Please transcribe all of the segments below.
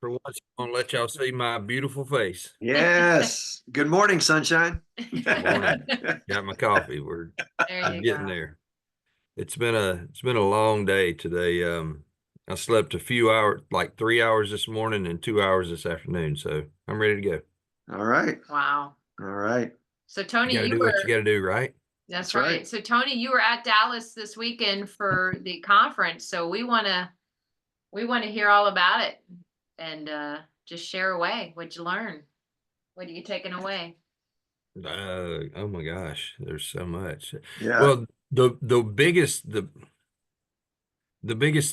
For once, I'm gonna let y'all see my beautiful face. Yes. Good morning, sunshine. Morning. Got my coffee. We're There you getting go. there. It's been a long day today. I slept a few hours, like 3 hours this morning and 2 hours this afternoon. So I'm ready to go. All right. Wow. All right. So Tony, You gotta you do what you were, gotta do, right? that's That's right. right. So Tony, you were at Dallas this weekend for the conference. So we wanna hear all about it and just share away. What'd you learn? What are you taking away? Oh my gosh, there's so much. Yeah. Well, the biggest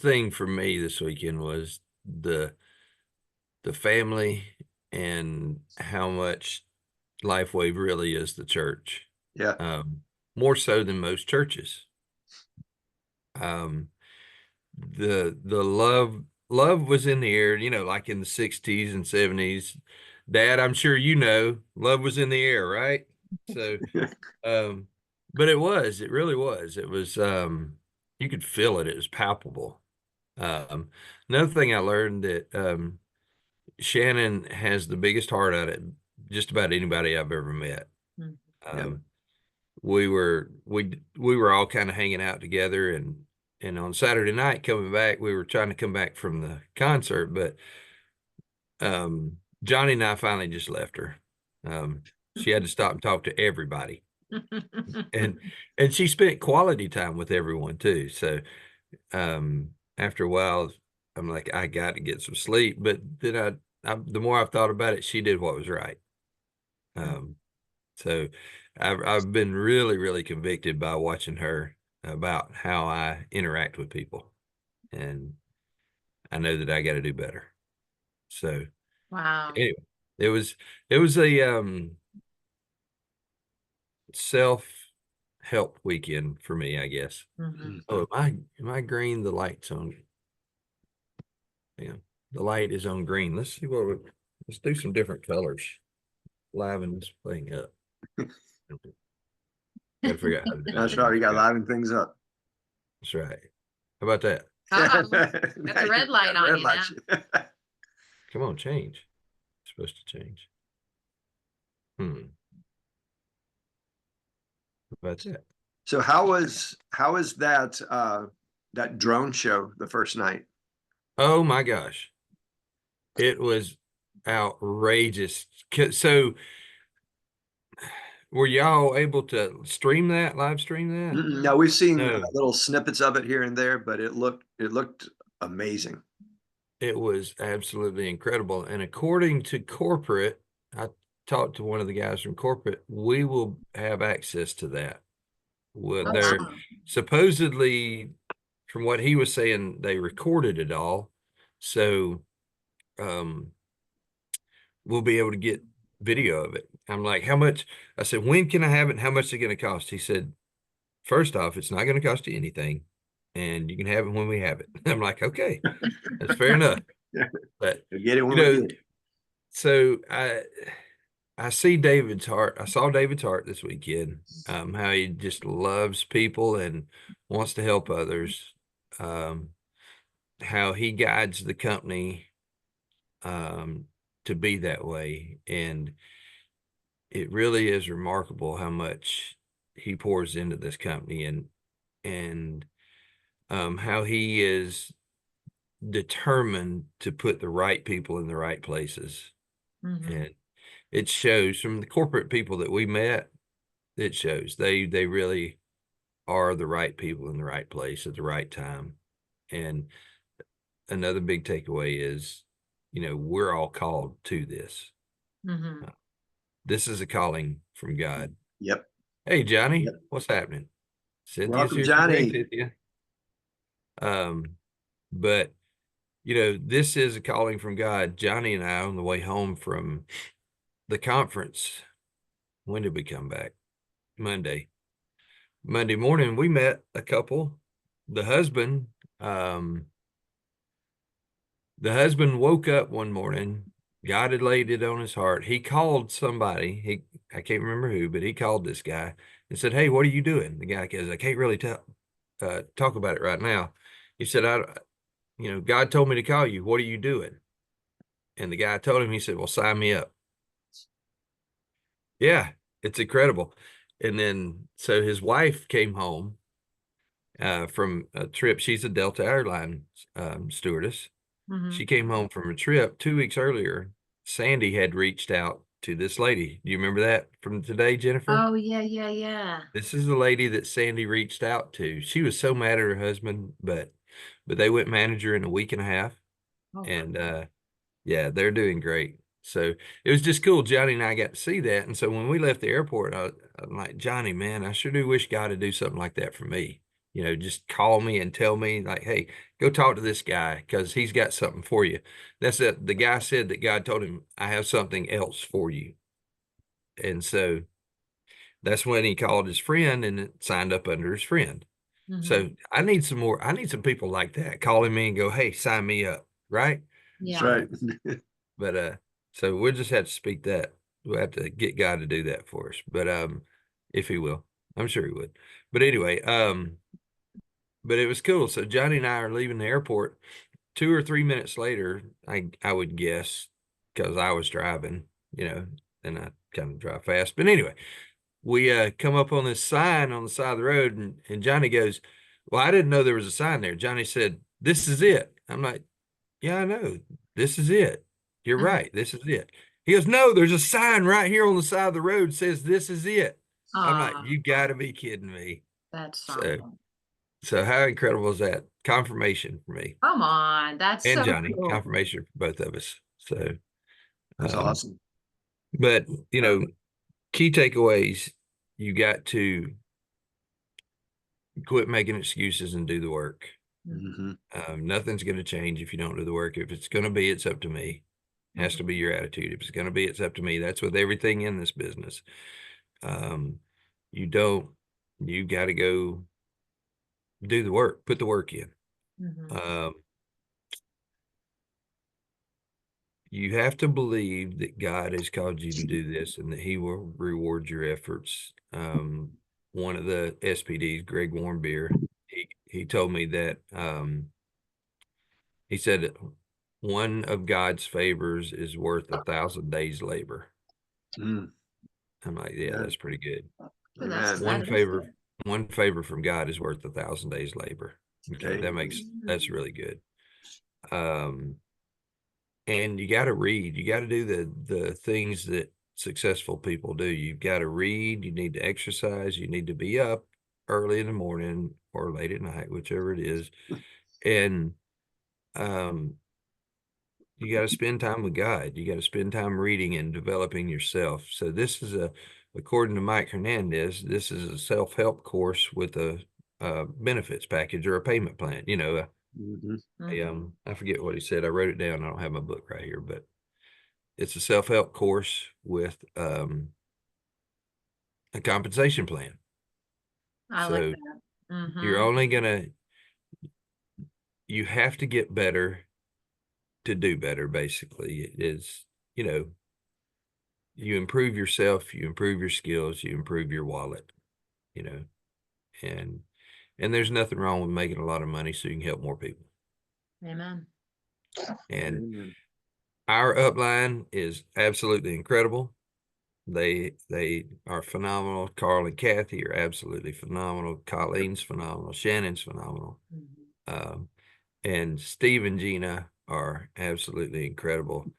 thing for me this weekend was the family and how much LifeWave really is the church. Yeah. Um, More so than most churches. Um, the love was in the air, like in the 60s and 70s. Dad, I'm sure love was in the air, right? So um, but it really was. It was you could feel it, it was palpable. Um, Another thing I learned that Shannon has the biggest heart out of just about anybody I've ever met. Mhm. Yeah. Um, we were all kind of hanging out together, and on Saturday night coming back, we were trying to come back from the concert, but Johnnie and I finally just left her. She had to stop and talk to everybody, and she spent quality time with everyone too. So after a while, I'm like, I got to get some sleep. But then the more I've thought about it, she did what was right. So I've been really, really convicted by watching her about how I interact with people, and I know that I got to do better. So Wow. anyway, it was a self-help weekend for me, I guess. Mhm. Oh, am I green? The light's on. Yeah, the light is on green. Let's do some different colors. Liven this thing up. Got to figure out how to do That's that. right. You got to liven things up. That's right. How about that? Uh-oh. Now Got the red you light got on red you light now. you. Come on, change. It's supposed to change. How about that? So how was that drone show the first night? Oh my gosh. It was outrageous. So were y'all able to live stream that? No, we've seen No, little snippets of it here and there, but it looked amazing. it was absolutely incredible. And according to corporate, I talked to one of the guys from corporate, we will have access to that. Well, Oh, they're wow. supposedly, from what he was saying, they recorded it all. So um we'll be able to get video of it. I'm like, how much? I said, when can I have it? And how much is it going to cost? He said, first off, it's not going to cost you anything, and you can have it when we have it. I'm like, okay, that's fair enough. But We'll get it you when we know, get it. so I see David's heart. I saw David's heart this weekend. How he just loves people and wants to help others. Um, how he guides the company to be that way, and it really is remarkable how much he pours into this company, and how he is determined to put the right people in the right places. Mhm. And it shows from the corporate people that we met. It shows they really are the right people in the right place at the right time. And another big takeaway is, we're all called to this. Mhm. This is a calling from God. Yep. Hey, Johnny, Yep. what's happening? Cynthia's Welcome, here. Hey, Johnny. Cynthia. But this is a calling from God. Johnny and I, on the way home from the conference, when did we come back? Monday. Monday morning, we met a couple. The husband, um, the husband woke up one morning. God had laid it on his heart. He called somebody. I can't remember who, but he called this guy and said, "Hey, what are you doing?" The guy goes, "I can't really talk about it right now." He said, God told me to call you. What are you doing?" And the guy told him, he said, well, sign me up. Yeah, it's incredible. And then, so his wife came home from a trip. She's a Delta Airlines stewardess. Mhm. She came home from a trip 2 weeks earlier. Sandy had reached out to this lady. Do you remember that from today, Jennifer? Oh, yeah, yeah, yeah. This is the lady that Sandy reached out to. She was so mad at her husband, but they went manager in a week and a half. Oh, And yeah, they're doing great. So it was just cool. Johnny and I got to see that. And so when we left the airport, I'm like, Johnny, man, I sure do wish God would do something like that for me. You know, just call me and tell me, like, hey, go talk to this guy because he's got something for you. That's it. The guy said that God told him, I have something else for you. And so that's when he called his friend and signed up under his friend. So Mhm. I need some people like that calling me and go, hey, sign me up. Right. That's Yeah. right. But so we'll just have to speak that. We'll have to get God to do that for us. But if he will, I'm sure he would. But anyway, but it was cool. So Johnny and I are leaving the airport 2 or 3 minutes later, I would guess, because I was driving, you know, and I kind of drive fast. But anyway, we come up on this sign on the side of the road, and Johnny goes, well, I didn't know there was a sign there. Johnny said, this is it. I'm like, yeah, I know. This is it. You're Mhm. right. This is it. He goes, no, there's a sign right here on the side of the road says this is it. I'm like, Aw, you got to be kidding me. that's So, something. so how incredible is that? Confirmation for me Come on, that's and so Johnny, cool. confirmation for both of us. So, That's um, awesome. but you know, key takeaways, you got to quit making excuses and do the work. Mhm. Nothing's going to change if you don't do the work. If it's going to be, it's up to me. Has to be your attitude. If it's going to be, it's up to me. That's with everything in this business. Um, you got to go do the work, put the work in. Mhm. You have to believe that God has called you to do this and that he will reward your efforts. One of the SPDs, Greg Warmbier, he told me that, he said one of God's favors is worth 1,000 days labor. Mm. I'm like, yeah, Yeah. that's pretty good. Ooh, Amen. One that is favor, good. one favor from God is worth 1,000 days labor. Okay, Amen. that's really good. And you got to read. You got to do the things that successful people do. You've got to read. You need to exercise. You need to be up early in the morning or late at night, whichever it is. And um, you got to spend time with God. You got to spend time reading and developing yourself. So this is according to Mike Hernandez, this is a self-help course with a benefits package or a payment plan. You know, Mhm. Mhm. I forget what he said. I wrote it down. I don't have my book right here, but it's a self-help course with a compensation plan. I like So that. you're Mhm. only you have to get better to do better, basically. It is, you know, you improve yourself, you improve your skills, you improve your wallet, you know, and there's nothing wrong with making a lot of money so you can help more people. Amen. And Amen. our upline is absolutely incredible. They are phenomenal. Carl and Kathy are absolutely phenomenal. Colleen's phenomenal. Shannon's phenomenal. Mhm. And Steve and Gina are absolutely incredible.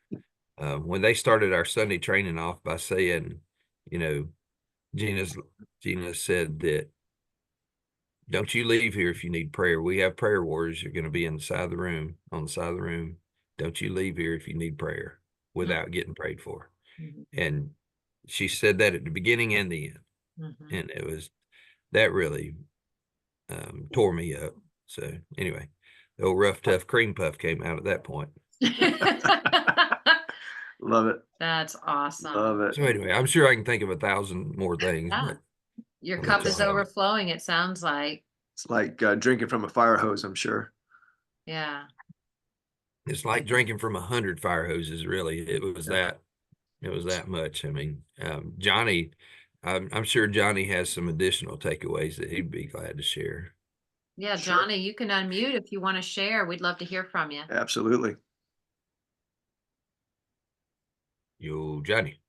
When they started our Sunday training off by saying, you know, Gina said that don't you leave here if you need prayer. We have prayer warriors. You're going to be in the side of the room, on the side of the room. Don't you leave here if you need prayer without getting prayed for. Mhm. And she said that at the beginning and the end. Mhm. And that really tore me up. So anyway, the old rough, tough cream puff came out at that point. Love it. That's awesome. Love it. So anyway, I'm sure I can think of 1,000 more things, Yeah. but Your I'll let cup y'all is have it. overflowing, it sounds like. It's like drinking from a fire hose, I'm sure. Yeah. It's like drinking from 100 fire hoses, really. It was Yeah. that much. I mean, Johnny, I'm sure Johnny has some additional takeaways that he'd be glad to share. Yeah, Sure. Johnny, you can unmute if you want to share. We'd love to hear from you. Absolutely. Yo, Johnny.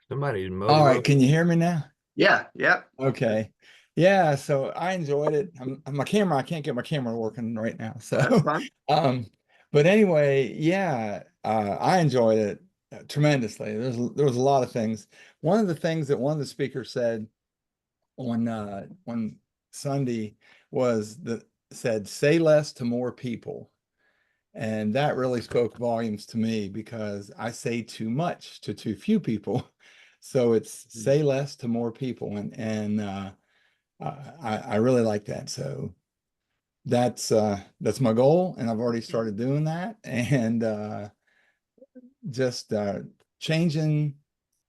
Somebody's All right, mobile. can you hear me now? Yeah, yeah. Okay. Yeah, so I enjoyed it. My camera, I can't get my camera working right now. So That's fun. um but anyway, yeah, I enjoyed it tremendously. There was a lot of things. One of the things that one of the speakers said on Sunday was that said say less to more people. And that really spoke volumes to me because I say too much to too few people. So it's say less to more people, and I really like that. So that's my goal, and I've already started doing that, and just changing,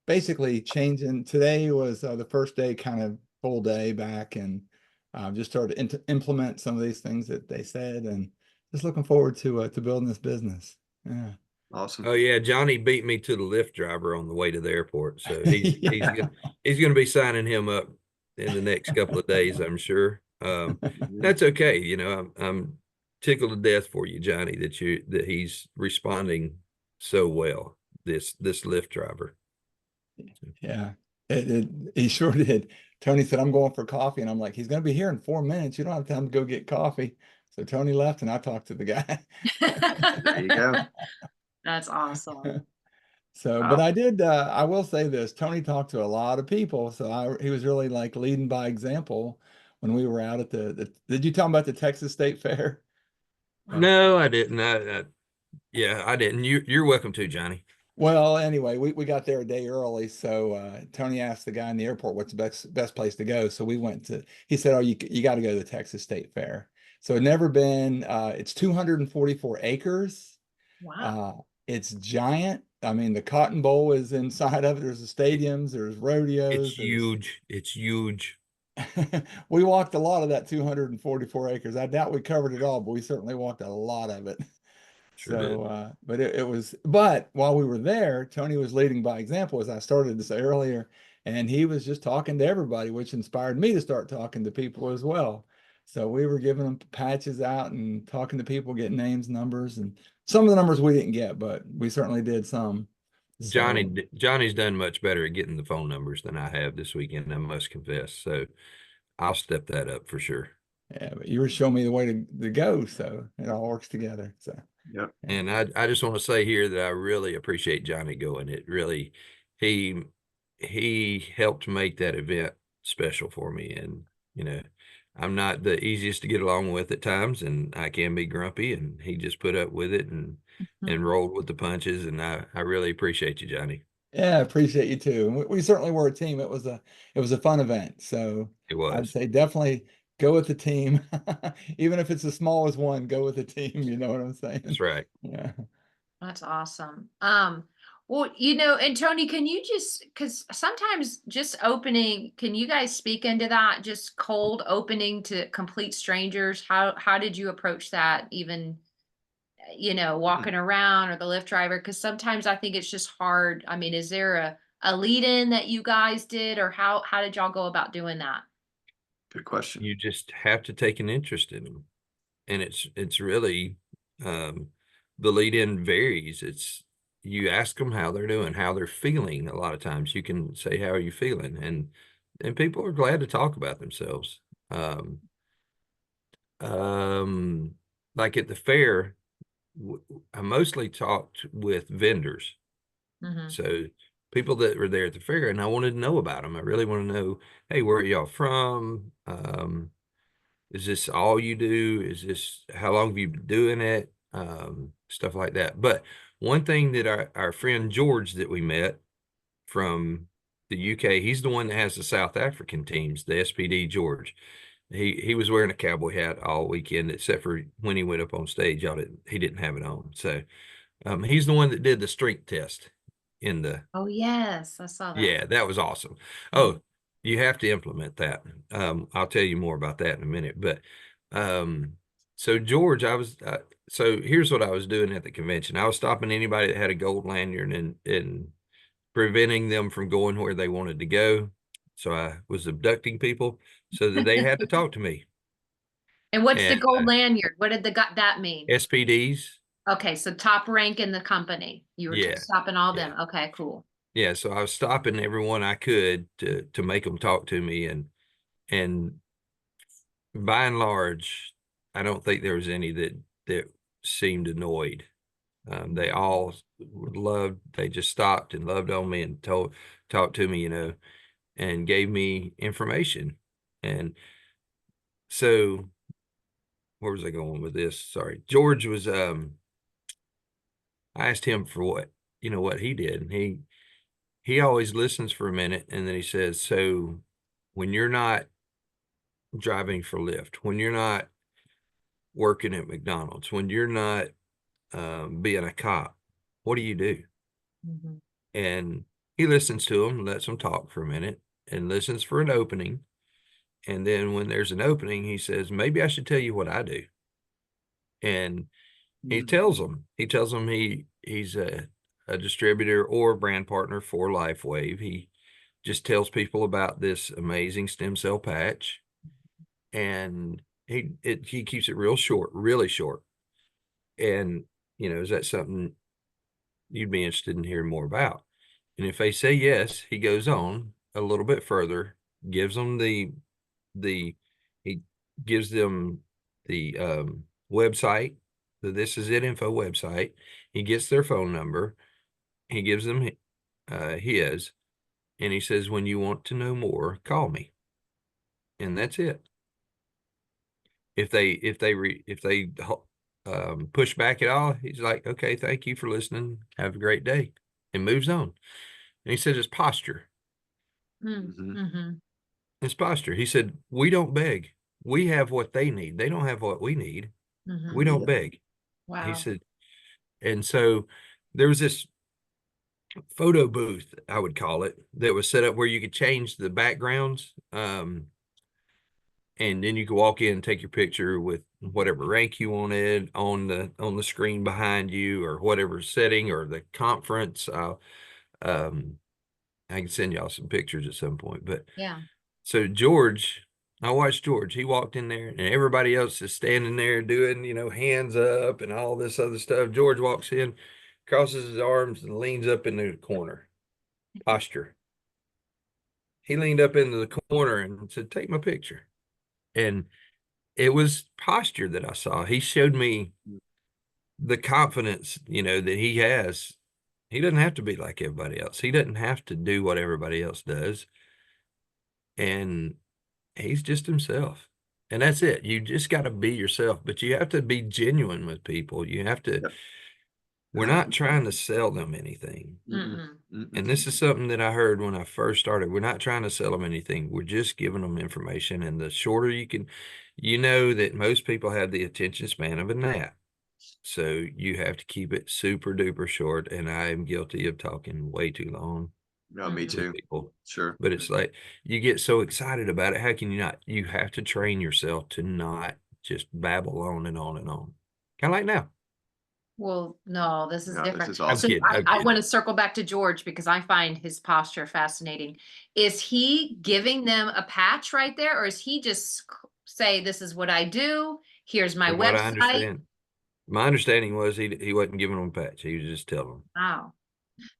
basically changing. Today was the first day, kind of full day back, and just started to implement some of these things that they said, and just looking forward to building this business. Yeah. Awesome. Oh yeah, Johnny beat me to the Lyft driver on the way to the airport. So he's Yeah. he's gonna be signing him up in the next couple of days, I'm sure. That's okay. You know, I'm tickled to death for you, Johnny, that he's responding so well. This Lyft driver. Yeah, he sure did. Tony said, I'm going for coffee. And I'm like, he's going to be here in 4 minutes. You don't have time to go get coffee. So Tony left and I talked to the guy. There you go. That's awesome. So, but I will say this, Tony talked to a lot of people. So he was really like leading by example when we were out at did you tell him about the Texas State Fair? No, I didn't. Yeah, I didn't. You're welcome to, Johnny. Well, anyway, we got there a day early, so Tony asked the guy in the airport what's the best place to go. So we went to. He said, "Oh, you got to go to the Texas State Fair." So it never been. It's 244 acres. Wow. It's giant. I mean, the Cotton Bowl is inside of it. There's the stadiums. There's rodeos. It's huge. It's huge. We walked a lot of that 244 acres. I doubt we covered it all, but we certainly walked a lot of it. Sure did. So, but it was, but while we were there, Tony was leading by example, as I started to say earlier, and he was just talking to everybody, which inspired me to start talking to people as well. So we were giving them patches out and talking to people, getting names, numbers, and some of the numbers we didn't get, but we certainly did some. So, Johnny's done much better at getting the phone numbers than I have this weekend, I must confess. So I'll step that up for sure. yeah, but you were showing me the way to go, so it all works together. So. Yep. And I just want to say here that I really appreciate Johnny going. It really, he helped make that event special for me. And, you know, I'm not the easiest to get along with at times, and I can be grumpy, and he just put up with it and rolled with the punches. And I really appreciate you, Johnny. Yeah, I appreciate you too. And we certainly were a team. It was a fun event. So It I'd was. say definitely go with the team. Even if it's as small as one, go with the team. You know what I'm saying? That's right. Yeah. That's awesome. Well, and Tony, can you because sometimes just opening, can you guys speak into that? Just cold opening to complete strangers. How did you approach that? Even, walking around or the Lyft driver? Because sometimes I think it's just hard. I mean, is there a lead in that you guys did, or how did y'all go about doing that? Good question. You just have to take an interest in them. And it's really, the lead in varies. You ask them how they're doing, how they're feeling. A lot of times you can say, how are you feeling? And people are glad to talk about themselves. Like at the fair, I mostly talked with vendors. So people that were there at the fair, and I wanted to know about them. I really want to know, hey, where are y'all from? Is this all you do? How long have you been doing it? Stuff like that. But one thing that our friend George that we met from the UK, he's the one that has the South African teams, the SPD George. He was wearing a cowboy hat all weekend, except for when he went up on stage, he didn't have it on. So he's the one that did the strength test in the. Oh yes, I saw that. Yeah, that was awesome. Oh, you have to implement that. I'll tell you more about that in a minute. But so George, so here's what I was doing at the convention. I was stopping anybody that had a gold lanyard and preventing them from going where they wanted to go. So I was abducting people so that they had to talk to me. And what's the gold lanyard? What did that mean? SPDs. Okay, so top rank in the company. You were Yeah, stopping all yeah. them. Okay, cool. Yeah, so I was stopping everyone I could to make them talk to me, and by and large, I don't think there was any that seemed annoyed. They all loved. They just stopped and loved on me and talked to me, and gave me information. And so, where was I going with this? Sorry, George was. I asked him for what he did, and he always listens for a minute, and then he says, "So, when you're not driving for Lyft, when you're not working at McDonald's, when you're not being a cop, what do you do?" Mhm. And he listens to them, lets them talk for a minute, and listens for an opening. And then when there's an opening, he says, "Maybe I should tell you what I do." And he tells them. He's a distributor or brand partner for LifeWave. He just tells people about this amazing stem cell patch, and he keeps it real short, really short. And is that something you'd be interested in hearing more about? And if they say yes, he goes on a little bit further, gives them the he gives them the website, the This Is It info website. He gets their phone number. He gives them his, and he says, "When you want to know more, call me." And that's it. If they push back at all, he's like, "Okay, thank you for listening. Have a great day," and moves on. And he says it's posture. Mhm. It's posture. He said, "We don't beg. We have what they need. They don't have what we need. We Mhm. don't Yeah. beg." He Wow. said, and so there was this photo booth, I would call it, that was set up where you could change the backgrounds. And then you could walk in and take your picture with whatever rank you wanted on the screen behind you, or whatever setting, or the conference. Um, I can send y'all some pictures at some point. But Yeah. so I watched George. He walked in there, and everybody else is standing there doing, hands up and all this other stuff. George walks in, crosses his arms, and leans up into the corner. Posture. He leaned up into the corner and said, "Take my picture." And it was posture that I saw. He showed me the confidence, that he has. He doesn't have to be like everybody else. He doesn't have to do what everybody else does. And he's just himself. And that's it. You just got to be yourself, but you have to be genuine with people. You have to, Yep. we're not trying to sell them anything. Mm-mm. And this is something that I heard when I first started. We're not trying to sell them anything. We're just giving them information. And the shorter you can, that most people have the attention span of a gnat. So you have to keep it super duper short. And I am guilty of talking way too long No, me with too. people. Sure. But it's like you get so excited about it. How can you not? You have to train yourself to not just babble on and on and on. Kind of like now. Well, no, this is No, this different. is I'm awesome. So kidding. I'm I kidding. want to circle back to George because I find his posture fascinating. Is he giving them a patch right there, or is he just say, "This is what I do. Here's my From what I website." understand, my understanding was he wasn't giving them a patch. He was just telling them. Wow.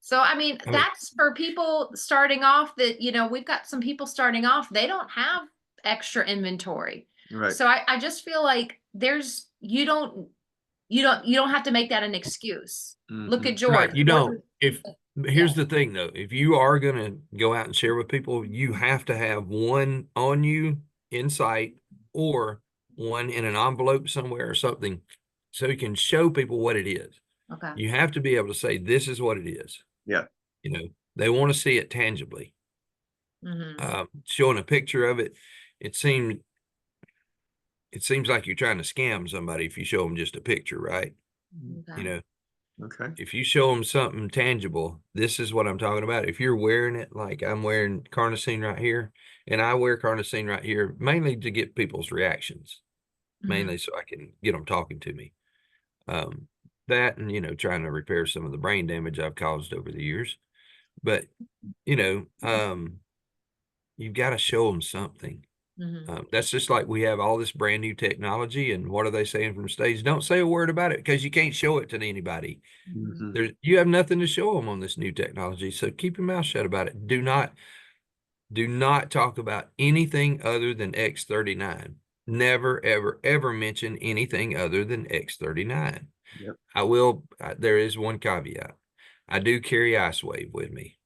So, I mean, I mean, that's for people starting off that, we've got some people starting off, they don't have extra inventory. Right. So I just feel like you don't have to make that an excuse. Look at Mhm. George. right. You don't. If Yeah. Here's the thing though, if you are gonna go out and share with people, you have to have one on you in sight, or one in an envelope somewhere or something, so you can show people what it is. Okay. You have to be able to say, "This is what it is." Yeah. They want to see it tangibly. Mhm. Showing a picture of it, it seems like you're trying to scam somebody if you show them just a picture, right? Okay. Okay. If you show them something tangible, this is what I'm talking about. If you're wearing it, like I'm wearing carnosine right here, and I wear carnosine right here mainly to get people's reactions, mainly so I can get them talking to me. That and trying to repair some of the brain damage I've caused over the years. But you've got to show them something. That's just like we have all this brand new technology, and what are they saying from the stage? Don't say a word about it because you can't show it to anybody. Mhm. You have nothing to show them on this new technology, so keep your mouth shut about it. Do not talk about anything other than X39. Never, ever, ever mention anything other than X39. Yep. I will. There is one caveat. I do carry IceWave with me.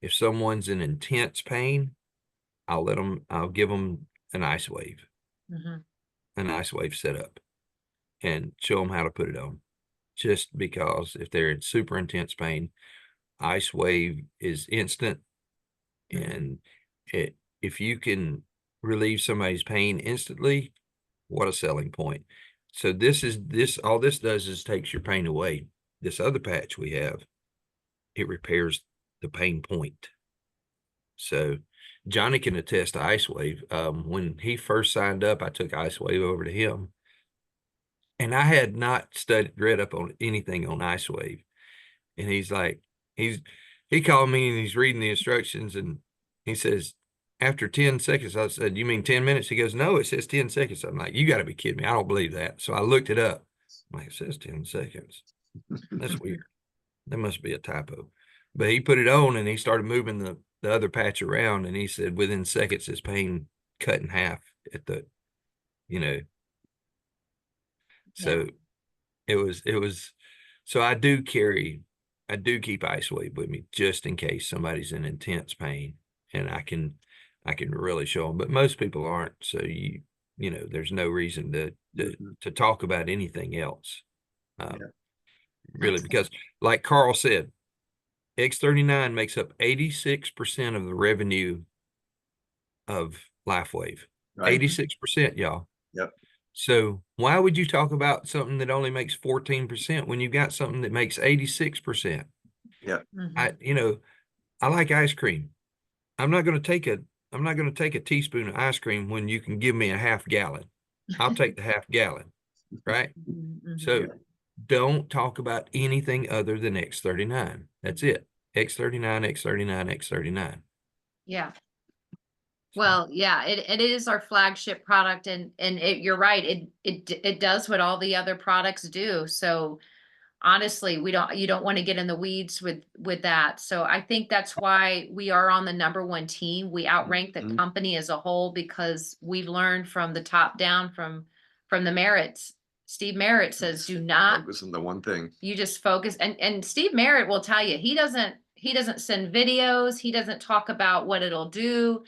If someone's in intense pain, I'll give them an IceWave, an IceWave setup, and show them how to put it on. Just because if they're in super intense pain, IceWave is instant, and if you can relieve somebody's pain instantly, what a selling point. So all this does is takes your pain away. This other patch we have, it repairs the pain point. So Johnnie can attest to IceWave. When he first signed up, I took IceWave over to him, and I had not read up on anything on IceWave. And he's like, he called me and he's reading the instructions, and he says, after 10 seconds, I said, you mean 10 minutes? He goes, no, it says 10 seconds. I'm like, you got to be kidding me. I don't believe that. So I looked it up. I'm like, it says 10 seconds. That's weird. That must be a typo. But he put it on and he started moving the other patch around, and he said within seconds his pain cut in half at the, so it was, so I do keep IceWave with me just in case somebody's in intense pain, and I can really show them, but most people aren't. So there's no reason to talk about anything else. Really, because like Carl said, X39 makes up 86% of the revenue of LifeWave. Right. 86%, y'all. Yep. So why would you talk about something that only makes 14% when you got something that makes 86%? Yeah. I like ice cream. I'm not going to take a teaspoon of ice cream when you can give me a half gallon. I'll take the half gallon, right? So don't talk about anything other than X39. That's it. X39, X39, X39. Yeah. Well, yeah, it is our flagship product, and you're right. It does what all the other products do. So honestly, you don't want to get in the weeds with that. So I think that's why we are on the #1 team. We outrank the company as a whole because we've learned from the top down from the Merritts. Steve Merritt says, do not focus on the one thing. You just focus. And Steve Merritt will tell you, he doesn't send videos. He doesn't talk about what it'll do.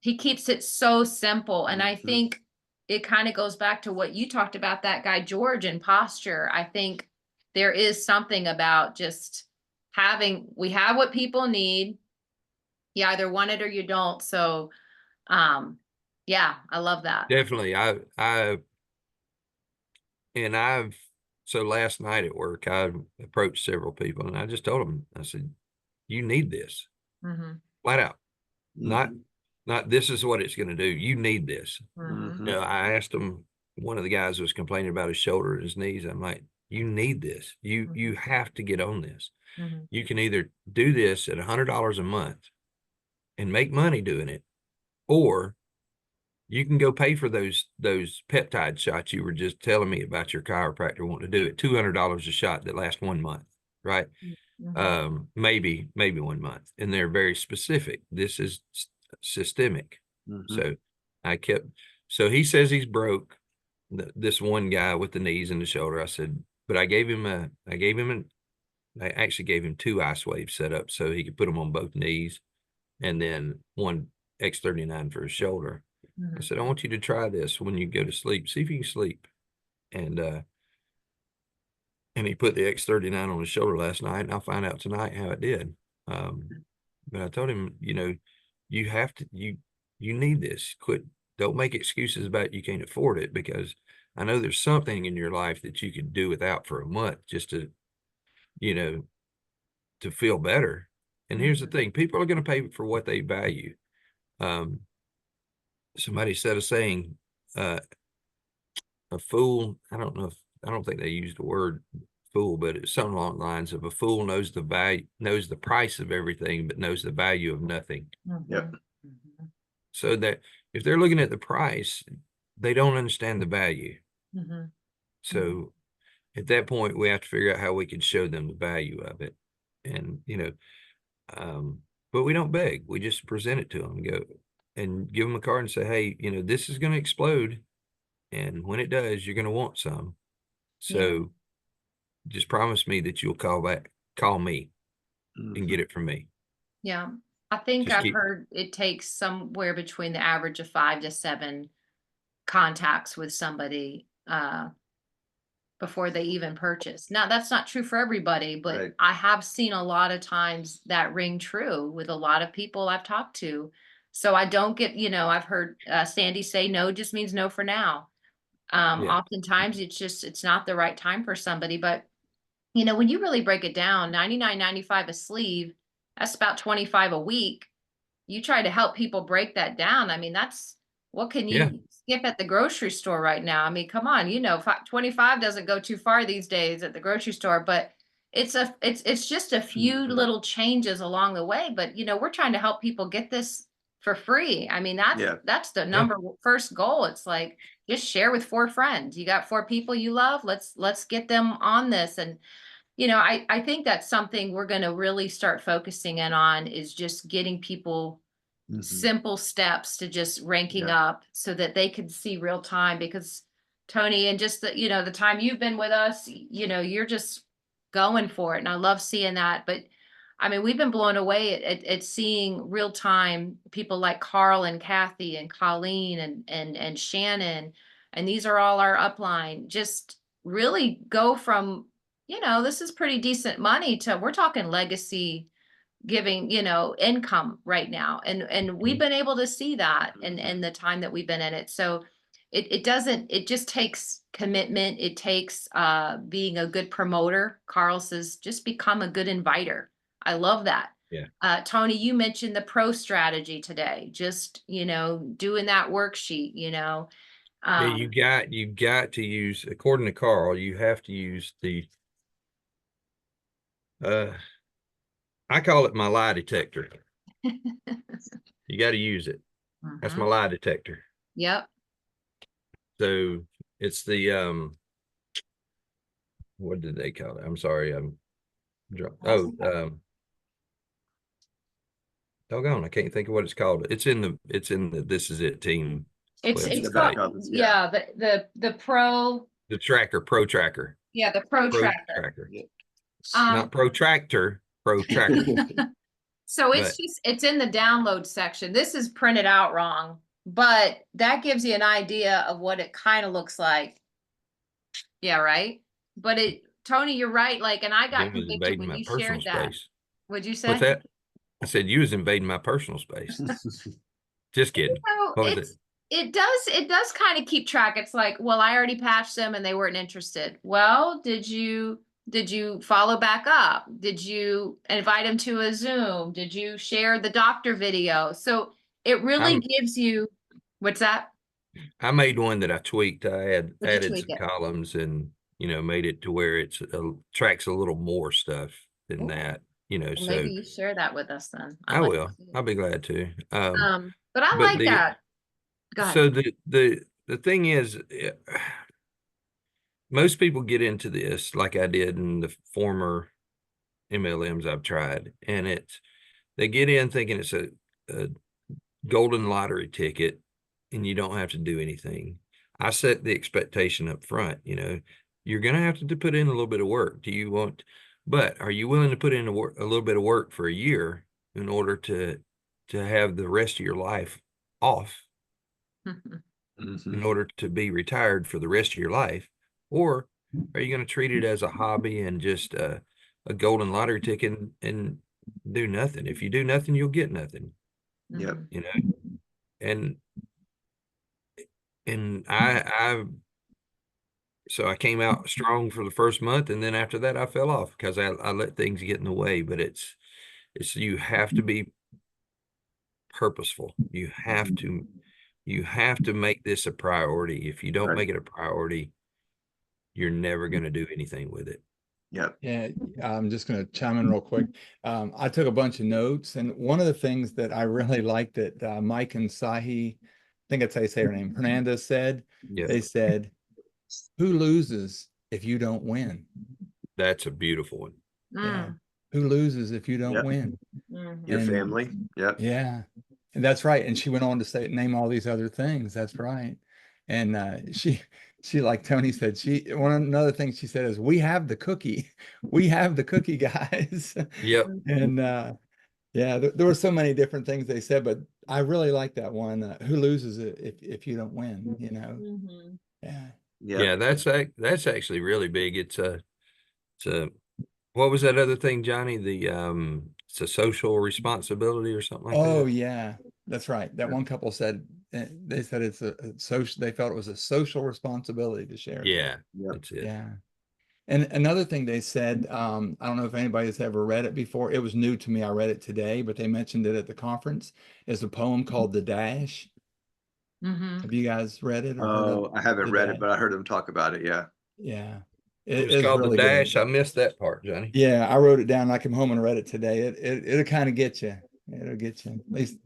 He keeps it so simple. And I think it kind of goes back to what you talked about, that guy, George, and posture. I think there is something about just we have what people need. You either want it or you don't. So, yeah, I love that. Definitely. So last night at work, I approached several people and I just told them, I said, you need this. Flat out. Not this is what it's going to do. You need this. I asked him, one of the guys was complaining about his shoulder and his knees. I'm like, you need this. You have to get on this. You can either do this at $100 a month and make money doing it, or you can go pay for those peptide shots you were just telling me about your chiropractor wanting to do it. $200 a shot that lasts 1 month, right? Maybe 1 month, and they're very specific. This is systemic. So so he says he's broke, this one guy with the knees and the shoulder. I said, but I actually gave him 2 IceWaves set up so he could put them on both knees, and then one X39 for his shoulder. I said, I want you to try this when you go to sleep. See if you can sleep. And he put the X39 on his shoulder last night, and I'll find out tonight how it did. But I told him, you have to, you need this. Don't make excuses about you can't afford it, because I know there's something in your life that you can do without for a month just to, to feel better. And here's the thing, people are going to pay for what they value. Somebody said a saying, a fool, I don't think they used the word fool, but it's something along the lines of, a fool knows the price of everything, but knows the value of nothing. Yep. so that if they're looking at the price, they don't understand the value. Mhm. So at that point, we have to figure out how we can show them the value of it. And, but we don't beg. We just present it to them and go and give them a card and say, hey, this is going to explode. And when it does, you're going to want some. So just promise me that you'll call me and get it from me. Yeah. I think Just I've keep, heard it takes somewhere between the average of 5 to 7 contacts with somebody before they even purchase. Now, that's not true for everybody, but Right. I have seen a lot of times that ring true with a lot of people I've talked to. So I don't get, I've heard Sandy say no just means no for now. yeah, Oftentimes it's not the right time for somebody, but when you really break it down, 99.95 a sleeve, that's about 25 a week. You try to help people break that down. I mean, that's what can yeah, you skip at the grocery store right now? I mean, come on, 25 doesn't go too far these days at the grocery store, but it's just a few Mhm. little changes along the way. But we're trying to help people get this for free. I mean, that's Yeah. that's the first goal. It's like just share with 4 friends. You got 4 people you love. Let's get them on this. And I think that's something we're going to really start focusing in on is just getting people Mhm. simple steps to just ranking Yeah. up so that they can see real time. Because Tony, and just the time you've been with us, you're just going for it. And I love seeing that. But I mean, we've been blown away at seeing real time people like Carl and Kathy and Colleen and Shannon. And these are all our upline, just really go from, this is pretty decent money to we're talking legacy giving, income right now. And we've been able to see that in the time that we've been in it. So it just takes commitment. It takes being a good promoter. Carl says, just become a good inviter. I love that. yeah. Tony, you mentioned the pro strategy today, just, doing that worksheet, Yeah, um, you got to use, according to Carl, you have to use the I call it my lie detector. You got to use it. That's my mhm. lie detector. Yep. So it's the what did they call it? I'm sorry, I'm drunk. Oh, doggone, I can't think of what it's called. It's in the This Is It team It's In it's the back website. called, office, yeah, the pro, The pro tracker, yeah, the pro pro tracker. tracker, Yeah. Um, not protractor, pro tracker. so But it's in the download section. This is printed out wrong, but that gives you an idea of what it kind of looks like. Yeah, right. But Tony, you're right. Like, and I got Jim was convicted invading when my you personal shared that. space. What'd you What's say? that? I said you was invading my personal space. Just kidding. So What was it? it does kind of keep track. It's like, well, I already patched them and they weren't interested. Well, did you follow back up? Did you invite them to a Zoom? Did you share the doctor video? So it really I'm gives you, what's that? I made one that I tweaked. I Would you added tweak some it? columns and made it to where it's tracks a little more stuff than Ooh, that. well, So maybe you share that with us then. I'd I like to will. see I'll it. be glad to. But I But like that. Go ahead. so the thing is, most people get into this like I did in the former MLMs I've tried, and they get in thinking it's a golden lottery ticket and you don't have to do anything. I set the expectation up front, you're going to have to put in a little bit of work. But are you willing to put in a little bit of work for a year in order to have the rest of your life off, in order to be retired for the rest of your life? Or are you going to treat it as a hobby and just a golden lottery ticket and do nothing? If you do nothing, you'll get nothing, Yep. and I so I came out strong for the first month, and then after that I fell off because I let things get in the way. But it's you have to be purposeful. You have to make this a priority. If you don't Right. make it a priority, you're never going to do anything with it. Yep. Yeah, I'm just going to chime in real quick. I took a bunch of notes, and one of the things that I really liked that Mike and Sahi, I think that's how you say her name, Hernandez said, Yeah, they said, "Who loses if you don't win?" that's a beautiful one. Yeah, Mm, who loses if you don't Yep. win? mhm. Your And family. Yep. yeah, and that's right. And she went on to say, name all these other things. That's right. And she, like Tony said, another thing she said is, "We have the cookie, we have the cookie, guys." Yep. And yeah, there were so many different things they said, but I really like that one. Who loses it if you don't win? You know? Mhm. Yeah. Yep. Yeah, that's actually really big. It's a what was that other thing, Johnny? It's a social responsibility or something like Oh that. yeah, that's right. That one couple said they said it's a social. They felt it was a social responsibility to share. Yeah, Yep. that's it. Yeah. And another thing they said, I don't know if anybody's ever read it before. It was new to me. I read it today, but they mentioned it at the conference. Is a poem called "The Dash." Mhm. Have you guys read it or heard of Oh, I haven't The read it, Dash? but I heard him talk about it. Yeah. Yeah, It it was is called The really good. Dash. I missed that part, Johnny. Yeah, I wrote it down. I came home and read it today. It'll kind of get you. It'll get you. At least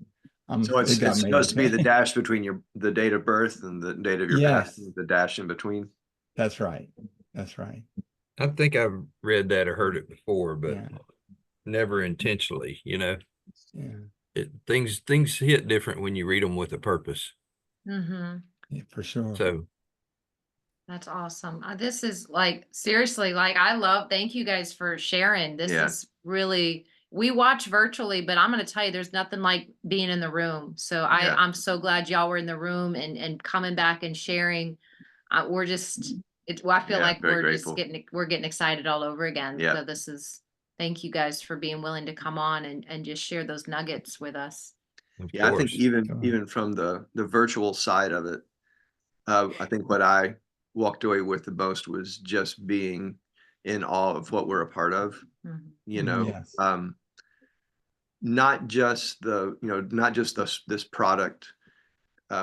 So it got it's me supposed to be the today. dash between the date of birth and the date of your Yes, passing, the dash in between. that's right. That's right. I think I've read that or heard it before, but Yeah, never intentionally, yeah, Things hit different when you read them with a purpose. Mhm. yeah, for sure. So That's awesome. This is like seriously, thank you guys for sharing. This Yeah. is really, we watch virtually, but I'm going to tell you, there's nothing like being in the room. So Yeah. I'm so glad y'all were in the room and coming back and sharing. We're just, I feel Yeah, like very we're just grateful. we're getting excited all over again. Yeah. So thank you guys for being willing to come on and just share those nuggets with us. of Yeah, I think course, even from the virtual side of it, I think what I walked away with the most was just being in awe of what we're a part of. Mhm. You know, Yes. not just not just this product,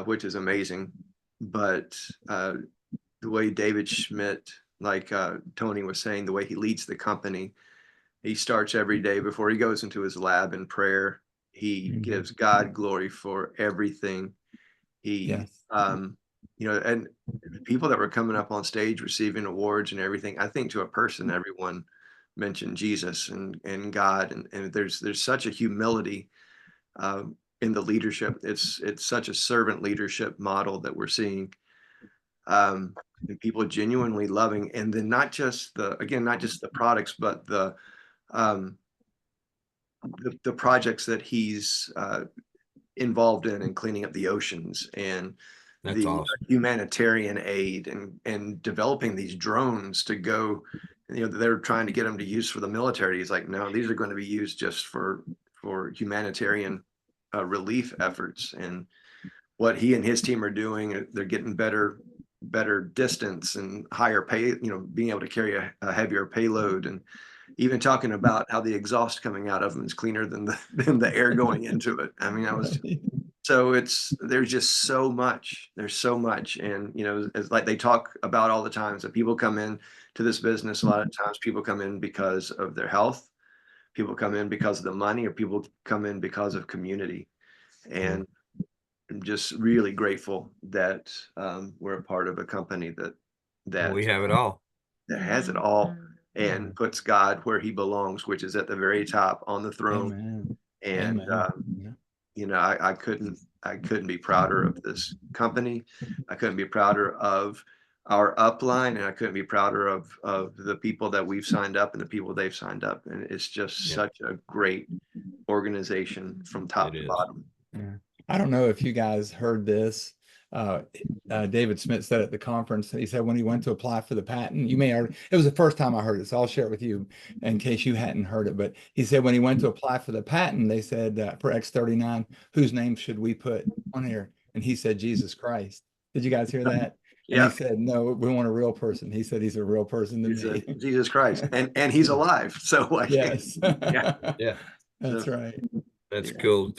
which is amazing, but the way David Schmidt, like Tony was saying, the way he leads the company, he starts every day before he goes into his lab in prayer. He Mhm. gives God glory for everything. He, Yes. and people that were coming up on stage receiving awards and everything, I think to a person, everyone mentioned Jesus and God, and there's such a humility in the leadership. It's such a servant leadership model that we're seeing, and people genuinely loving, and then not just the products, but um, the projects that he's involved in cleaning up the oceans and that's the awesome. humanitarian aid and developing these drones to go. They're trying to get them to use for the military. He's like, no, these are going to be used just for humanitarian relief efforts. And what he and his team are doing, they're getting better distance and higher pay, being able to carry a heavier payload, and even talking about how the exhaust coming out of them is cleaner than the air going into it. I mean, there's just there's so much. And it's like they talk about all the time, so people come in to this business, a lot of times people come in because of their health, people come in because of the money, or people come in because of community. And I'm just really grateful that we're a part of a company that We have it all. has it all Yeah. and puts God where he belongs, which is at the very top on the throne. Amen. And Amen. Yeah. I couldn't be prouder of this company. I couldn't be prouder of our upline, and I couldn't be prouder of the people that we've signed up and the people they've signed up. And it's just Yeah, such a great organization from top it to is. bottom. Yeah. I don't know if you guys heard this. Uh, David Smith said at the conference, he said when he went to apply for the patent, you may already, it was the first time I heard it, so I'll share it with you in case you hadn't heard it. But he said when he went to apply for the patent, they said for X39, whose name should we put on here? And he said Jesus Christ. Did you guys hear that? And he Yeah, said, no, we want a real person. He said he's a real person to he's me. Jesus Christ, and he's alive. So like, Yes. yeah, Yeah, That's so right. that's yeah, cool.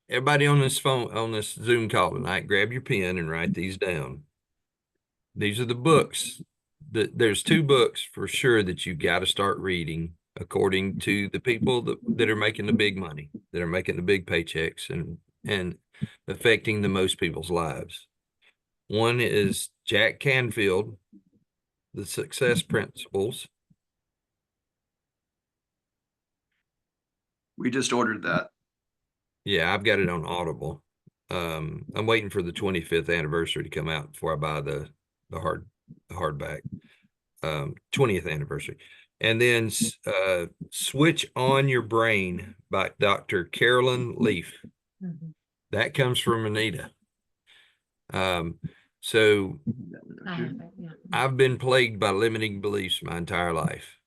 Everybody on this Zoom call tonight, grab your pen and write these down. These are the books there's two books for sure that you got to start reading according to the people that are making the big money, that are making the big paychecks and affecting the most people's lives. One is Jack Canfield, The Success Principles. We just ordered that. Yeah, I've got it on Audible. I'm waiting for the 25th anniversary to come out before I buy the hardback. 20th anniversary. And then Switch On Your Brain by Dr. Carolyn Leaf. Mhm. That comes from Anita. So I have it, yeah. I've been plagued by limiting beliefs my entire life.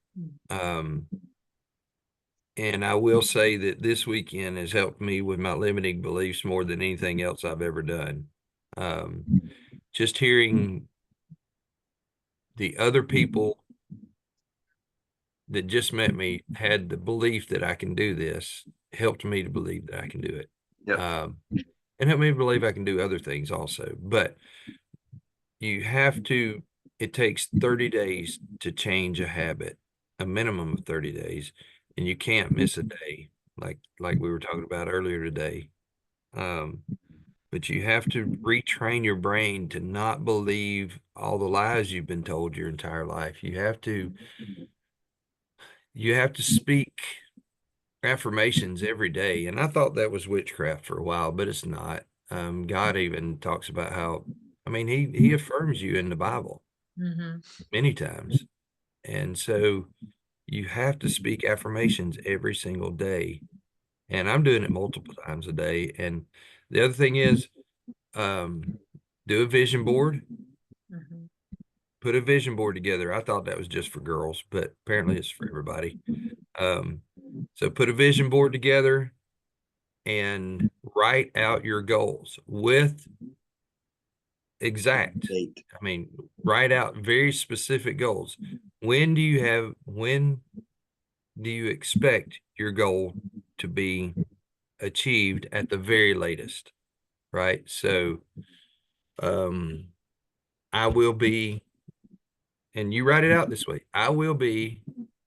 And I will say that this weekend has helped me with my limiting beliefs more than anything else I've ever done. Just hearing the other people that just met me had the belief that I can do this, helped me to believe that I can do it. Yep. And helped me believe I can do other things also. But you have to, it takes 30 days to change a habit, a minimum of 30 days, and you can't miss a day, like we were talking about earlier today. But you have to retrain your brain to not believe all the lies you've been told your entire life. You have to speak affirmations every day. And I thought that was witchcraft for a while, but it's not. God even talks about how, I mean, he affirms you in the Bible Mhm. many times. And so you have to speak affirmations every single day. And I'm doing it multiple times a day. And the other thing is, do a vision board. Mhm. Put a vision board together. I thought that was just for girls, but apparently it's for everybody. So put a vision board together and write out your goals with exact. Date. I mean, write out very specific goals. When do you expect your goal to be achieved at the very latest? Right. So, I will be, and you write it out this way, I will be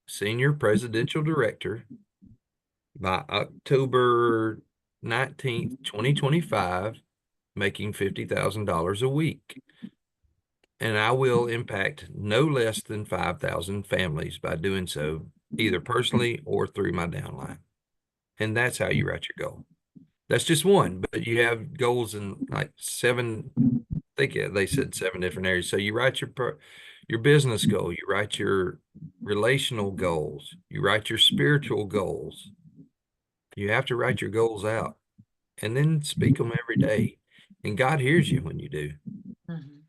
senior presidential director by October 19th, 2025, making $50,000 a week. And I will impact no less than 5,000 families by doing so, either personally or through my downline. And that's how you write your goal. That's just one, but you have goals in like seven, I think they said 7 different areas. So you write your business goal, you write your relational goals, you write your spiritual goals. You have to write your goals out and then speak them every day. And God hears you when you do. Mhm.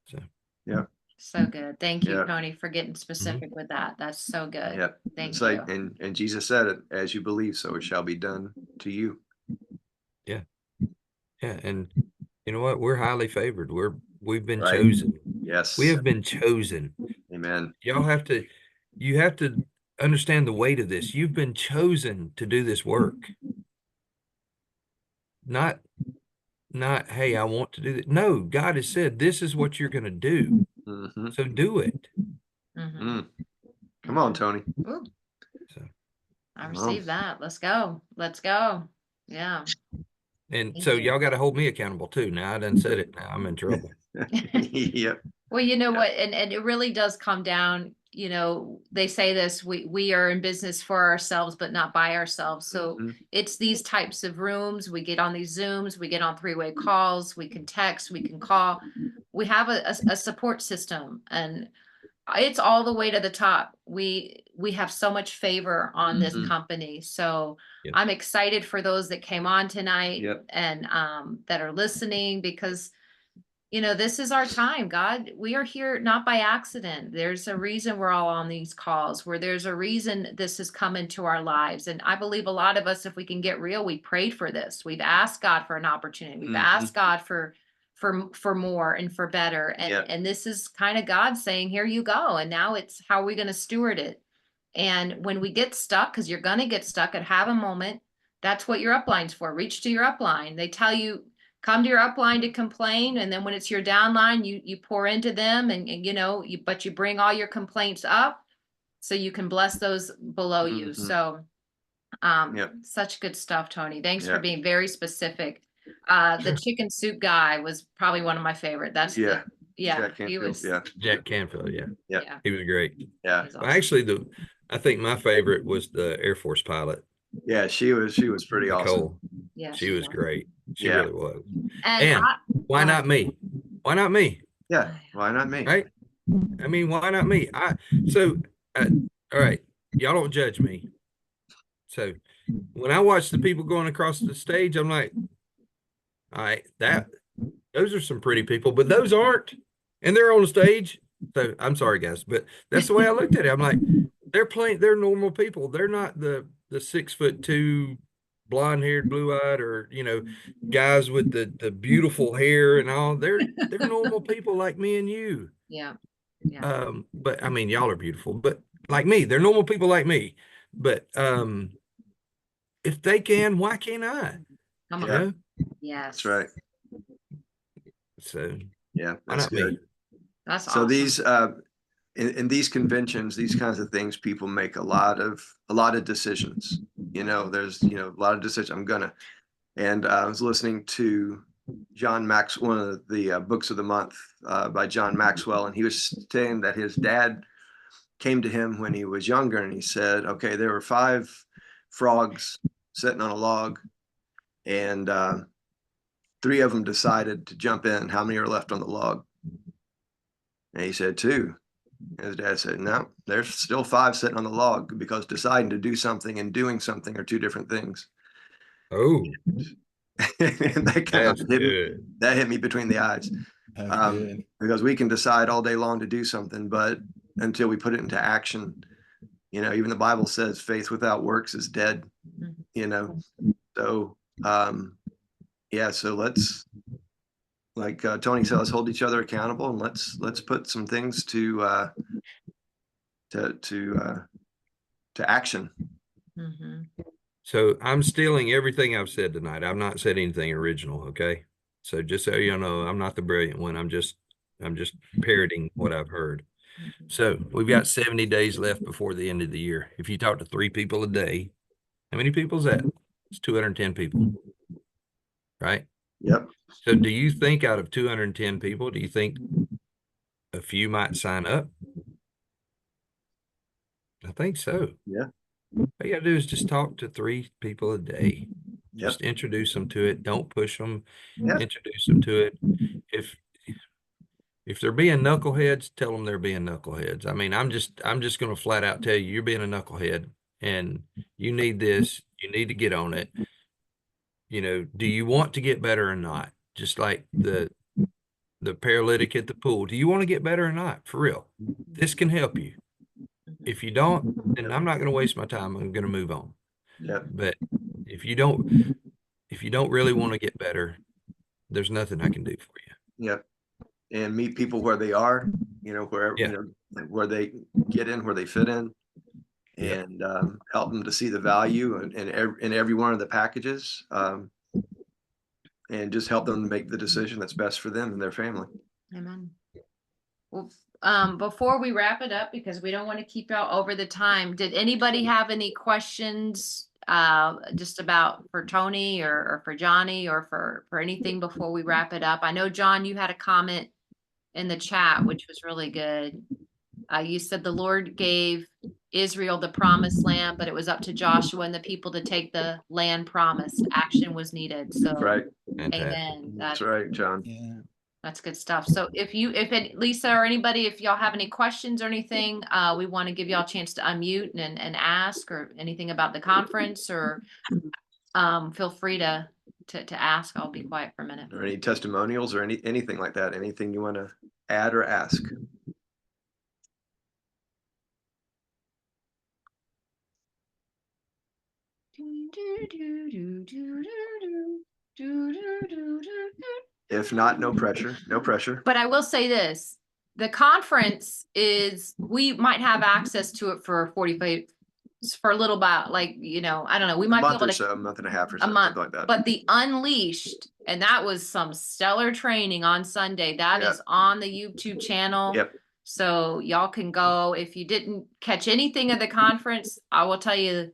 So, Yeah. So good. Thank you, Yeah. Tony, for getting specific with that. That's so good. Yep. Thank It's you. like, and Jesus said it, as you believe, so it shall be done to you. yeah. Yeah. And you know what? We're highly favored. We've been Right. chosen. Yes. We have been chosen. Amen. You have to understand the weight of this. You've been chosen to do this work. Not, hey, I want to do that. No, God has said, this is what you're going to do. Mm-hmm. So do it. Mhm. Come on, Tony. Ooh, So, I received that. Let's go. Let's go. Yeah. and Thank so you. y'all got to hold me accountable too. Now I done said it. Now I'm in trouble. Yep. Well, you know Yeah. what, and it really does come down, you know, they say this, we are in business for ourselves, but not by ourselves. So Mhm. it's these types of rooms, we get on these Zooms, we get on three-way calls, we can text, we can call. We have a support system, and it's all the way to the top. We have so much favor on this Mhm. company. So Yep. I'm excited for those that came on tonight Yep. and that are listening, because you know, this is our time. God, we are here not by accident. There's a reason we're all on these calls, where there's a reason this has come into our lives. And I believe a lot of us, if we can get real, we prayed for this. We've asked God for an opportunity. We've asked God for more and for better. And Yep. and this is kind of God saying, here you go. And now it's how are we going to steward it? And when we get stuck, because you're going to get stuck, and have a moment, that's what your upline's for. Reach to your upline. They tell you, come to your upline to complain, and then when it's your downline, you pour into them, and you know, but you bring all your complaints up so you can bless those below you. Mhm. So Yep. such good stuff, Tony. Thanks for Yeah. being very specific. The chicken soup guy was probably one of my favorite. That's Yeah. yeah, Jack he Canfield, was, yeah. Jack Canfield, yeah, yeah, he was great. Yeah. he's But awesome. actually, I think my favorite was the Air Force pilot, Yeah, she was pretty awesome. Nicole. Yeah, She was great. She Yeah. really was. And And why not me? Why not me? Yeah. Why not me? Right? I mean, why not me? All right, y'all don't judge me. So when I watch the people going across the stage, I'm like, all right, those are some pretty people, but those aren't, and they're on the stage. So I'm sorry, guys, but that's the way I looked at it. I'm like, they're normal people. They're not the 6'2" blonde-haired, blue-eyed, or guys with the beautiful hair and all. They're normal people like me and you. yeah, But I mean, y'all are beautiful, but like me, they're normal people like me. But if they can, why can't I? come You on. know? Yes, That's right. So Yeah, why that's not me? good. That's So awesome. these in these conventions, these kinds of things, people make a lot of decisions. There's a lot of decisions. And I was listening to John Max, one of the books of the month by John Maxwell, and he was saying that his dad came to him when he was younger, and he said, okay, there were 5 frogs sitting on a log, and 3 of them decided to jump in. How many are left on the log? And he said 2. And his dad said, no, there's still 5 sitting on the log, because deciding to do something and doing something are 2 different things. Oh, And that kind of that's good. hit me between the eyes. That's good. Because we can decide all day long to do something, but until we put it into action, even the Bible says faith without works is dead. So so let's, like Tony said, let's hold each other accountable, and let's put some things to action. Mhm. So I'm stealing everything I've said tonight. I've not said anything original, okay? So just so you know, I'm not the brilliant one. I'm just parroting what I've heard. So we've got 70 days left before the end of the year. If you talk to 3 people a day, how many people is that? It's 210 people, right? Yep. So do you think out of 210 people, do you think a few might sign up? I think so. Yeah. All you gotta do is just talk to 3 people a day. Yep. Just introduce them to it. Don't push them. Yep. Introduce them to it. If they're being knuckleheads, tell them they're being knuckleheads. I mean, I'm just going to flat out tell you, you're being a knucklehead, and you need this. You need to get on it. Do you want to get better or not? Just like the paralytic at the pool. Do you want to get better or not? For real. This can help you. If you don't, then I'm not going to waste my time. I'm going to move on. Yep. But if you don't really want to get better, there's nothing I can do for you. Yep. And meet people where they are, wherever, Yeah. where they get in, where they fit in, Yep. and help them to see the value in every one of the packages, and just help them make the decision that's best for them and their family. Amen. Well, before we wrap it up, because we don't want to keep y'all over the time, did anybody have any questions just about for Tony or for Johnnie or for anything before we wrap it up? I know, John, you had a comment in the chat, which was really good. You said the Lord gave Israel the promised land, but it was up to Joshua and the people to take the land promised. Action was needed. So, Right. amen. That's right, John. Yeah. That's good stuff. So Lisa or anybody, if y'all have any questions or anything, we want to give y'all a chance to unmute and ask, or anything about the conference, or feel free to ask. I'll be quiet for a minute. Or any testimonials or anything like that. Anything you want to add or ask. If not, no pressure. No pressure. But I will say this, the conference we might have access to it for 45 for a little while, like, you know, I don't know, we A might be month able or to. so, a month and a half or A so, month, something like that. but the Unleashed, and that was some stellar training on Sunday. That Yep. is on the YouTube channel. Yep. So y'all can go. If you didn't catch anything of the conference, I will tell you,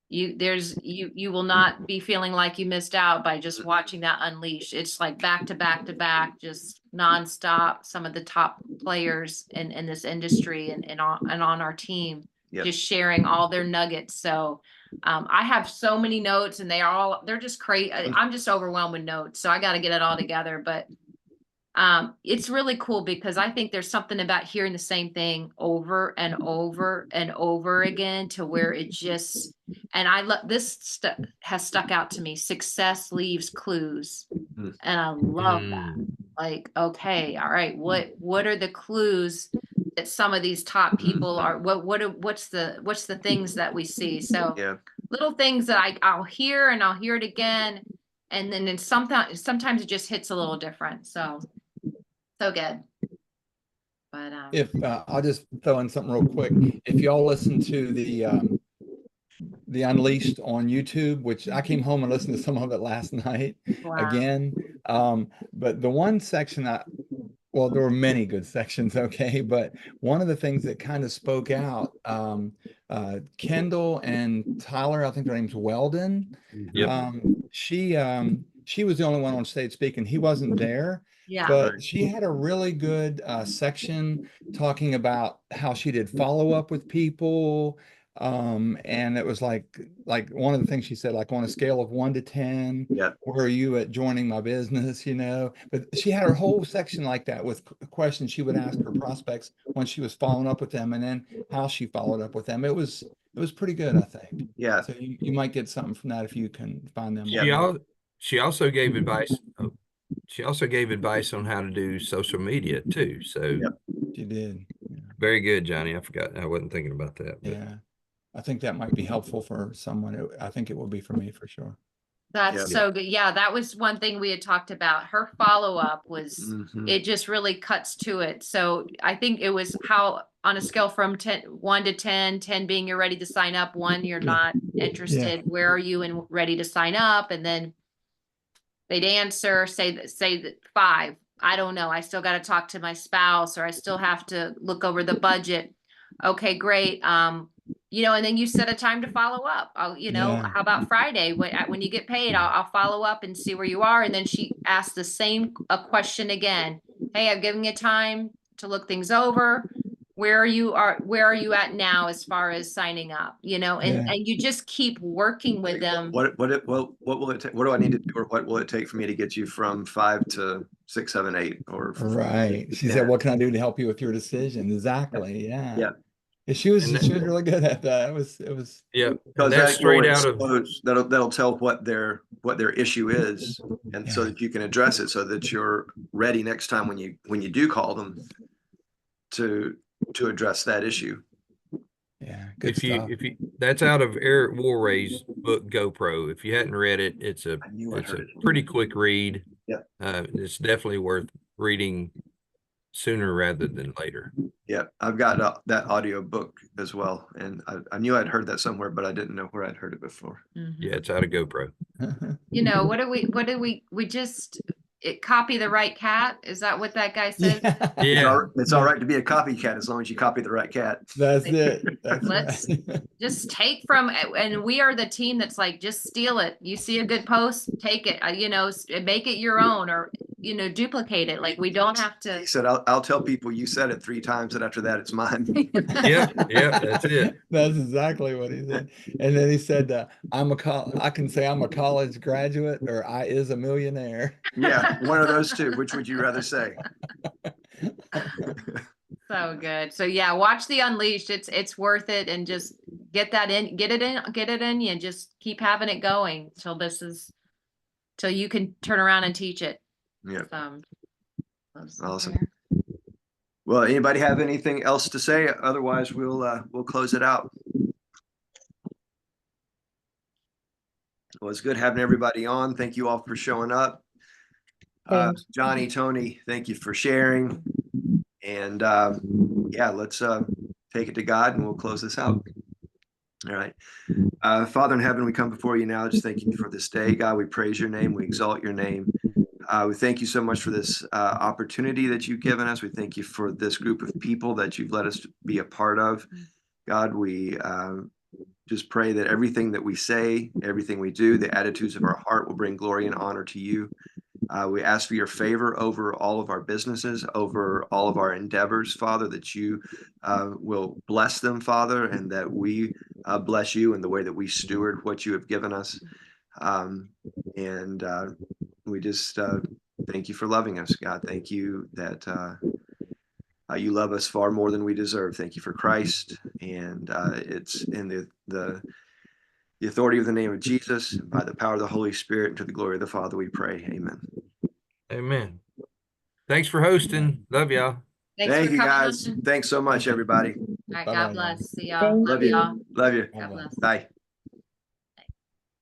you will not be feeling like you missed out by just watching that Unleashed. It's like back to back to back, just nonstop. Some of the top players in this industry and on our team, Yep. just sharing all their nuggets. So I have so many notes, and they're just crazy. I'm just overwhelmed with notes, so I got to get it all together. But it's really cool because I think there's something about hearing the same thing over and over and over again to where it just, and I love this has stuck out to me. Success leaves clues. Mm. And I love that. Like, okay, all right, what are the clues that some of these top people are, what's the things that we see? So Yeah. little things that I'll hear and I'll hear it again. And then sometimes it just hits a little different. So good. But If I'll just throw in something real quick. If y'all listen to the Unleashed on YouTube, which I came home and listened to some of it last night wow. again. But the one section well, there were many good sections, okay, but one of the things that kind of spoke out, Kendall and Tyler, I think their name's Weldon. Yep. She was the only one on stage speaking. He wasn't there. Yeah. But she had a really good section talking about how she did follow up with people. And it was like one of the things she said, like on a scale of 1 to 10, Yeah. where are you at joining my business, you know? But she had her whole section like that with questions she would ask her prospects when she was following up with them, and then how she followed up with them. It was pretty good, I think. Yeah. So you might get something from that if you can find them. Yeah. She also gave advice. She also gave advice on how to do social media too. So Yep. She did. Yeah. Very good, Johnny. I forgot. I wasn't thinking about that. But. Yeah. I think that might be helpful for someone. I think it will be for me for sure. That's Yep. so good. Yeah, that was one thing we had talked about. Her follow-up was, Mhm. it just really cuts to it. So I think it was how, on a scale from 1 to 10, 10 being you're ready to sign up, 1 you're not interested. Where are you and ready to sign up? And then they'd answer, say that 5. I don't know. I still got to talk to my spouse, or I still have to look over the budget. Okay, great. You know, and then you set a time to follow up. How about Friday when you get paid, I'll follow up and see where you are. And then she asked the same question again. Hey, I'm giving you time to look things over. Where are you at now as far as signing up? You know, and you just keep working with them. What will it take? What do I need to do, or what will it take for me to get you from 5 to 6, 7, 8? Or right. She said, "What can I do to help you with your decision?" Exactly. Yeah. Yeah. She was really good at that. It was. Yeah. Because that's straight out of. That'll tell what their issue is, and so that you can address it, so that you're ready next time when you do call them to address that issue. Yeah, good stuff. That's out of Eric Warray's book GoPro. If you hadn't read it, it's a pretty quick read. Yeah. It's definitely worth reading sooner rather than later. Yeah, I've got that audio book as well, and I knew I'd heard that somewhere, but I didn't know where I'd heard it before. Mm-hmm. Yeah, it's out of GoPro. You know, we just copy the right cat. Is that what that guy said? Yeah. It's all right to be a copycat as long as you copy the right cat. That's it. Let's just take from, and we are the team that's like, just steal it. You see a good post, take it, make it your own, or, duplicate it. Like, we don't have to. He said, I'll tell people you said it 3 times, and after that, it's mine. Yeah, that's it. That's exactly what he said. And then he said, I can say I'm a college graduate, or I is a millionaire. Yeah, one of those two. Which would you rather say? So good. So yeah, watch the Unleashed. It's worth it, and just get it in you, and just keep having it going till you can turn around and teach it. Yeah. Awesome. Well, anybody have anything else to say? Otherwise, we'll close it out. Well, it's good having everybody on. Thank you all for showing up. Johnny, Tony, thank you for sharing. And yeah, let's take it to God, and we'll close this out. All right. Father in heaven, we come before you now. Just thank you for this day, God. We praise your name. We exalt your name. We thank you so much for this opportunity that you've given us. We thank you for this group of people that you've let us be a part of. God, we just pray that everything that we say, everything we do, the attitudes of our heart will bring glory and honor to you. We ask for your favor over all of our businesses, over all of our endeavors, Father, that you will bless them, Father, and that we bless you in the way that we steward what you have given us. And we just thank you for loving us, God. Thank you that you love us far more than we deserve. Thank you for Christ. And it's in the authority of the name of Jesus, by the power of the Holy Spirit, and to the glory of the Father, we pray. Amen. Amen. Thanks for hosting. Love y'all. Thanks Thank for you, coming guys. on. Thanks so much, everybody. All right, Bye-bye God now. bless. See y'all. Thank Love you. y'all. Love you. God bless. Bye.